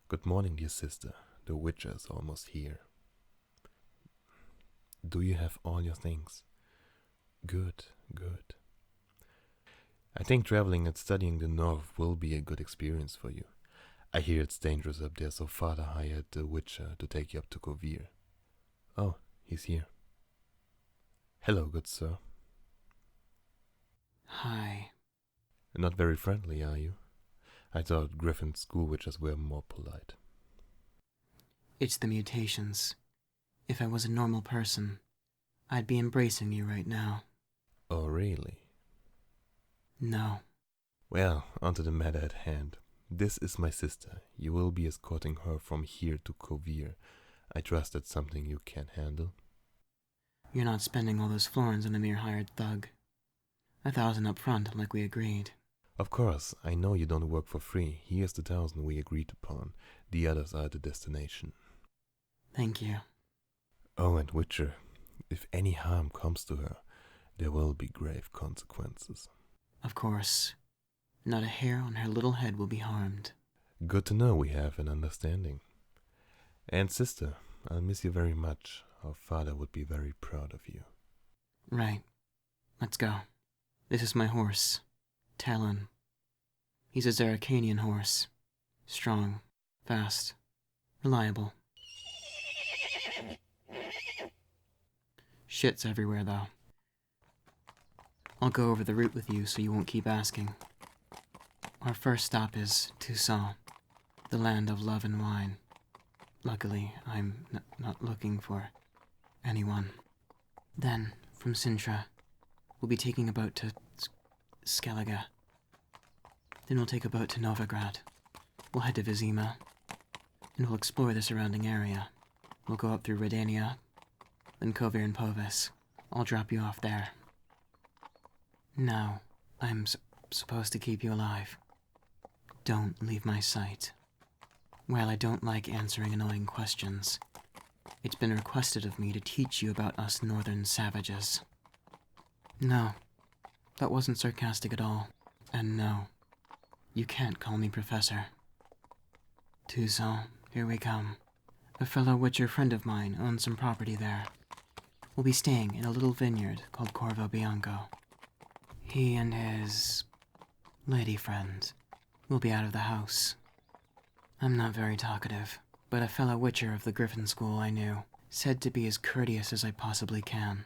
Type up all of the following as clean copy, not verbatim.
Good morning, dear sister. The Witcher is almost here. Do you have all your things? Good, good. I think traveling and studying the north will be a good experience for you. I hear it's dangerous up there, so father hired the Witcher to take you up to Kovir. Oh, he's here. Hello, good sir. Hi. Not very friendly, are you? I thought Griffin school witches were more polite. It's the mutations. If I was a normal person, I'd be embracing you right now. Oh, really? No. Well, onto the matter at hand. This is my sister. You will be escorting her from here to Kovir. I trust that's something you can handle. You're not spending all those florins on a mere hired thug. 1,000 up front, like we agreed. Of course, I know you don't work for free. Here's the 1,000 we agreed upon. The others are the destination. Thank you. Oh, and Witcher, if any harm comes to her, there will be grave consequences. Of course. Not a hair on her little head will be harmed. Good to know we have an understanding. And sister, I'll miss you very much. Our father would be very proud of you. Right. Let's go. This is my horse, Talon. He's a Zaracanian horse. Strong, fast, reliable. Shit's everywhere, though. I'll go over the route with you so you won't keep asking. Our first stop is Toussaint, the land of love and wine. Luckily, I'm not looking for anyone. Then, from Sintra, we'll be taking a boat to Skellige. Then we'll take a boat to Novigrad. We'll head to Vizima, and we'll explore the surrounding area. We'll go up through Redania, then Kovir and Povis. I'll drop you off there. Now, I'm supposed to keep you alive. Don't leave my sight. While I don't like answering annoying questions, it's been requested of me to teach you about us northern savages. No, that wasn't sarcastic at all. And no, you can't call me Professor. Toussaint, here we come. A fellow Witcher friend of mine owns some property there. We'll be staying in a little vineyard called Corvo Bianco. He and his lady friend will be out of the house. I'm not very talkative, but a fellow Witcher of the Griffin School I knew said to be as courteous as I possibly can.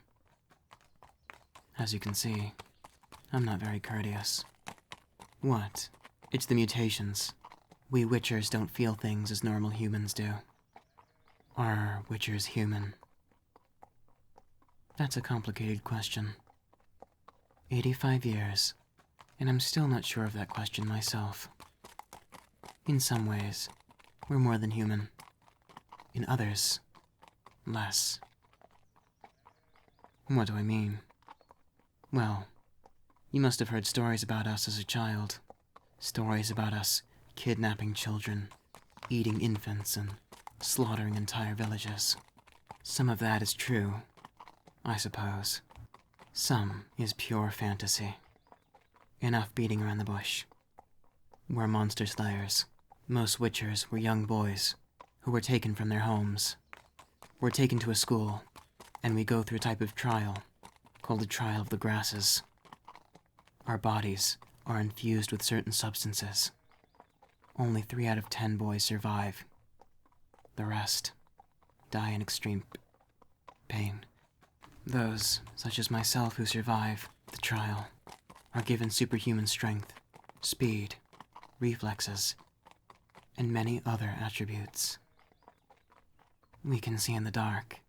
As you can see, I'm not very courteous. What? It's the mutations. We Witchers don't feel things as normal humans do. Are Witchers human? That's a complicated question. 85 years, and I'm still not sure of that question myself. In some ways, we're more than human. In others, less. What do I mean? Well, you must have heard stories about us as a child. Stories about us kidnapping children, eating infants, and slaughtering entire villages. Some of that is true, I suppose. Some is pure fantasy. Enough beating around the bush. We're monster slayers. Most Witchers were young boys who were taken from their homes. We're taken to a school, and we go through a type of trial called the Trial of the Grasses. Our bodies are infused with certain substances. Only 3 out of 10 boys survive. The rest die in extreme pain. Those, such as myself, who survive the trial, are given superhuman strength, speed, reflexes, and many other attributes. We can see in the dark.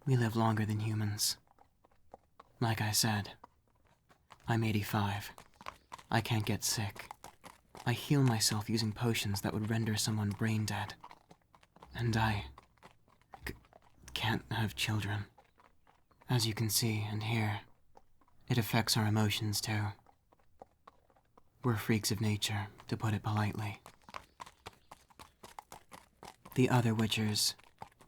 We live longer than humans. Like I said, I'm 85. I can't get sick. I heal myself using potions that would render someone brain dead. And I can't have children. As you can see and hear, it affects our emotions too. We're freaks of nature, to put it politely. The other Witchers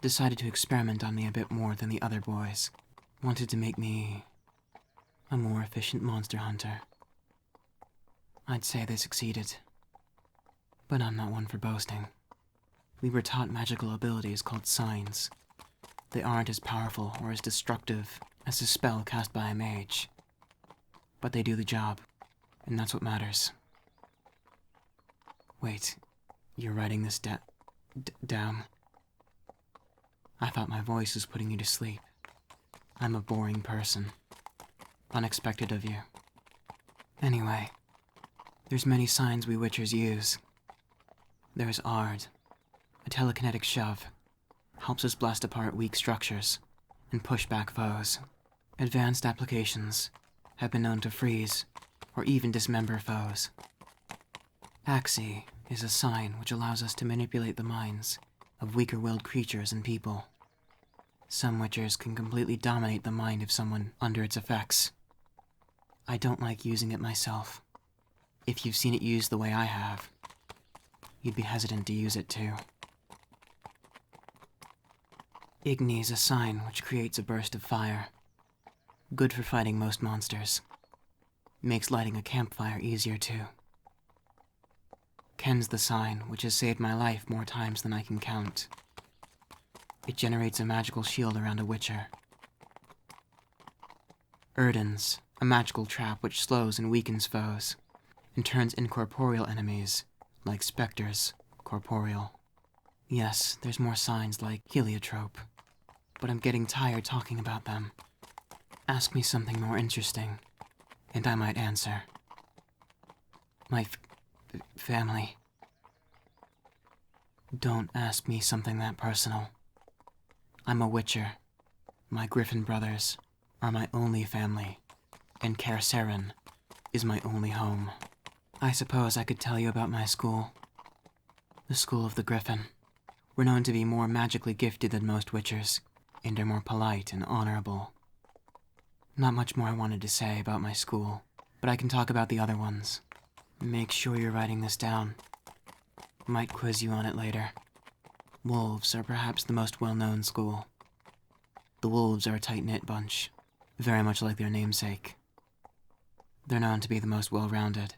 decided to experiment on me a bit more than the other boys. Wanted to make me a more efficient monster hunter. I'd say they succeeded, but I'm not one for boasting. We were taught magical abilities called signs. They aren't as powerful or as destructive as a spell cast by a mage. But they do the job, and that's what matters. Wait, you're writing this down? I thought my voice was putting you to sleep. I'm a boring person. Unexpected of you. Anyway, there's many signs we witchers use. There's Ard, a telekinetic shove. Helps us blast apart weak structures and push back foes. Advanced applications have been known to freeze or even dismember foes. Axii is a sign which allows us to manipulate the minds of weaker-willed creatures and people. Some witchers can completely dominate the mind of someone under its effects. I don't like using it myself. If you've seen it used the way I have, you'd be hesitant to use it too. Igni is a sign which creates a burst of fire. Good for fighting most monsters. Makes lighting a campfire easier too. Ken's the sign which has saved my life more times than I can count. It generates a magical shield around a witcher. Erden's a magical trap which slows and weakens foes, and turns incorporeal enemies, like specters, corporeal. Yes, there's more signs like heliotrope, but I'm getting tired talking about them. Ask me something more interesting, and I might answer. My family. Don't ask me something that personal. I'm a witcher. My Griffin brothers are my only family, and Kaer Seren is my only home. I suppose I could tell you about my school. The School of the Griffin. We're known to be more magically gifted than most witchers, and are more polite and honorable. Not much more I wanted to say about my school, but I can talk about the other ones. Make sure you're writing this down. Might quiz you on it later. Wolves are perhaps the most well-known school. The wolves are a tight-knit bunch, very much like their namesake. They're known to be the most well-rounded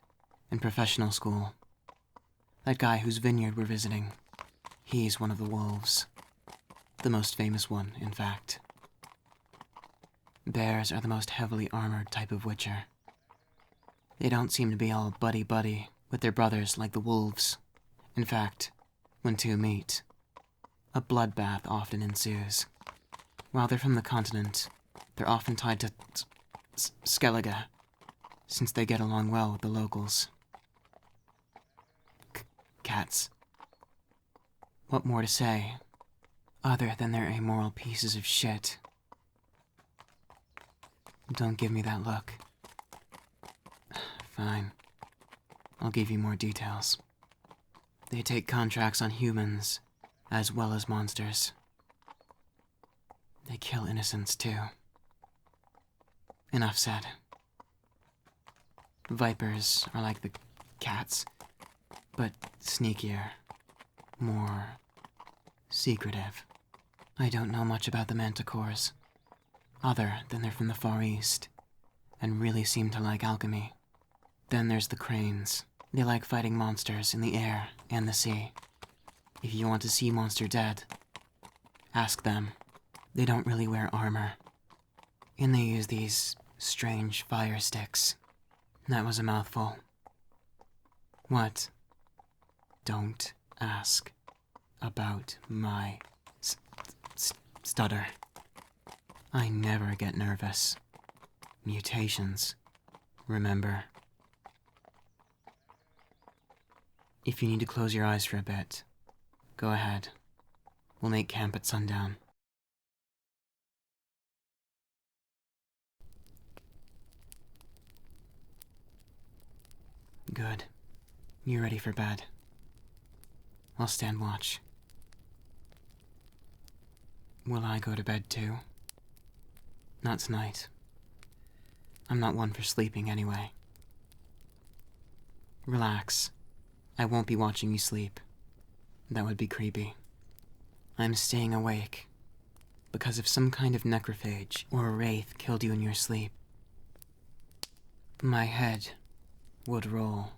and professional school. That guy whose vineyard we're visiting, he's one of the wolves. The most famous one, in fact. Bears are the most heavily armored type of witcher. They don't seem to be all buddy-buddy with their brothers like the wolves. In fact, when two meet, a bloodbath often ensues. While they're from the continent, they're often tied to Skellige, since they get along well with the locals. Cats. What more to say, other than they're amoral pieces of shit? Don't give me that look. Fine. I'll give you more details. They take contracts on humans, as well as monsters. They kill innocents, too. Enough said. Vipers are like the cats, but sneakier, more secretive. I don't know much about the manticores, other than they're from the Far East, and really seem to like alchemy. Then there's the cranes. They like fighting monsters in the air and the sea. If you want to see monster dead, ask them. They don't really wear armor, and they use these strange fire sticks. That was a mouthful. What? Don't ask about my stutter. I never get nervous. Mutations, remember. If you need to close your eyes for a bit, go ahead. We'll make camp at sundown. Good. You're ready for bed. I'll stand watch. Will I go to bed too? Not tonight. I'm not one for sleeping anyway. Relax. I won't be watching you sleep. That would be creepy. I'm staying awake because if some kind of necrophage or a wraith killed you in your sleep, my head would roll.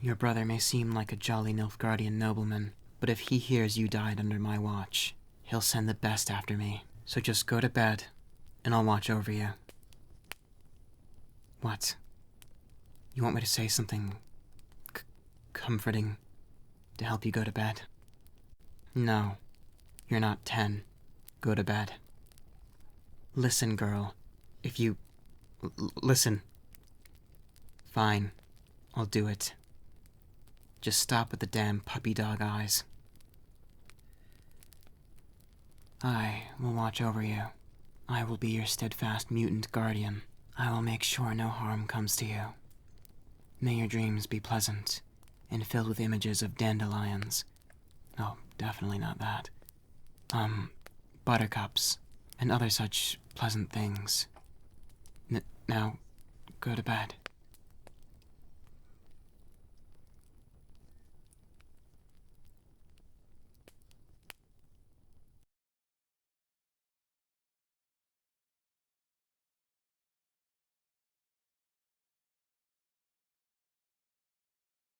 Your brother may seem like a jolly Nilfgaardian nobleman, But if he hears you died under my watch, he'll send the best after me. So just go to bed, and I'll watch over you. What? You want me to say something comforting to help you go to bed? No, you're not 10. Go to bed. Listen, girl. If you... listen. Fine, I'll do it. Just stop with the damn puppy dog eyes. I will watch over you. I will be your steadfast mutant guardian. I will make sure no harm comes to you. May your dreams be pleasant and filled with images of dandelions. Oh, definitely not that. Buttercups and other such pleasant things. Now, go to bed.